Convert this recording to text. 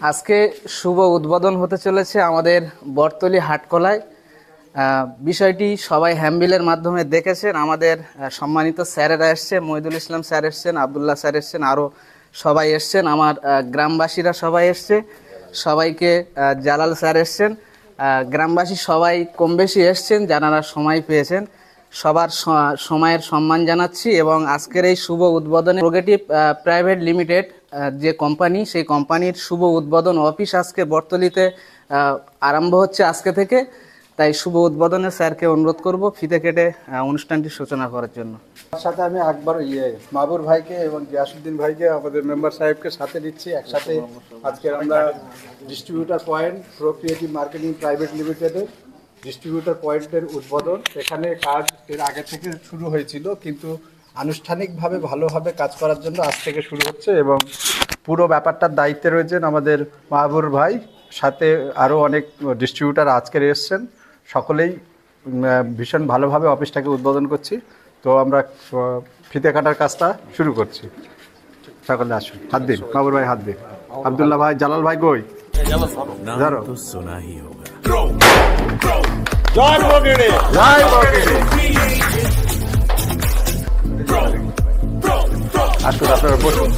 আজকে শুভ উদ্বোধন হতে চলেছে আমাদের বটতলী হাটকলায়। বিষয়টি সবাই হ্যান্ডবিলের মাধ্যমে দেখেছেন। আমাদের সম্মানিত স্যারেরা এসছেন, মহিদুল ইসলাম স্যার এসছেন, আবদুল্লাহ স্যার এসছেন, আরও সবাই এসছেন। আমার গ্রামবাসীরা সবাই এসছে, সবাইকে জালাল স্যার এসছেন। গ্রামবাসী সবাই কম বেশি এসছেন, যারা সময় পেয়েছেন। সবার সময়ের সম্মান জানাচ্ছি এবং আজকের এই শুভ উদ্বোধনে প্রোগেটিভ প্রাইভেট লিমিটেড যে কোম্পানি, সেই কোম্পানির শুভ উদ্বোধন অফিস আজকে বটতলীতে আরম্ভ হচ্ছে আজকে থেকে। তাই শুভ উদ্বোধনে স্যারকে অনুরোধ করব ফিতে কেটে অনুষ্ঠানটি সূচনা করার জন্য। তার সাথে আমি একবার মাহবুর ভাইকে এবং গিয়াসউদ্দিন ভাইকে, আমাদের মেম্বার সাহেবকে সাথে নিচ্ছি। একসাথে আজকে আমরা distributor point pro-creative marketing private লিমিটেডের ডিস্ট্রিবিউটার পয়েন্টের উদ্বোধন। এখানে কাজ এর আগে থেকে শুরু হয়েছিল, কিন্তু আনুষ্ঠানিকভাবে ভালোভাবে কাজ করার জন্য আজ থেকে শুরু হচ্ছে এবং পুরো ব্যাপারটার দায়িত্বে রয়েছেন আমাদের মাহবুর ভাই, সাথে আরও অনেক ডিস্ট্রিবিউটার আজকের এসছেন। সকলেই ভীষণ ভালোভাবে অফিসটাকে উদ্বোধন করছি। তো আমরা ফিতে কাটার কাজটা শুরু করছি। সকলে আসুন, হাত দিন, মাহবুর ভাই হাত দিন। আবদুল্লাহ ভাই, জালাল ভাই কই? ধরো। জয় বগিড়ে, জয় বগিড়ে। আসুন, আপনারা বসুন।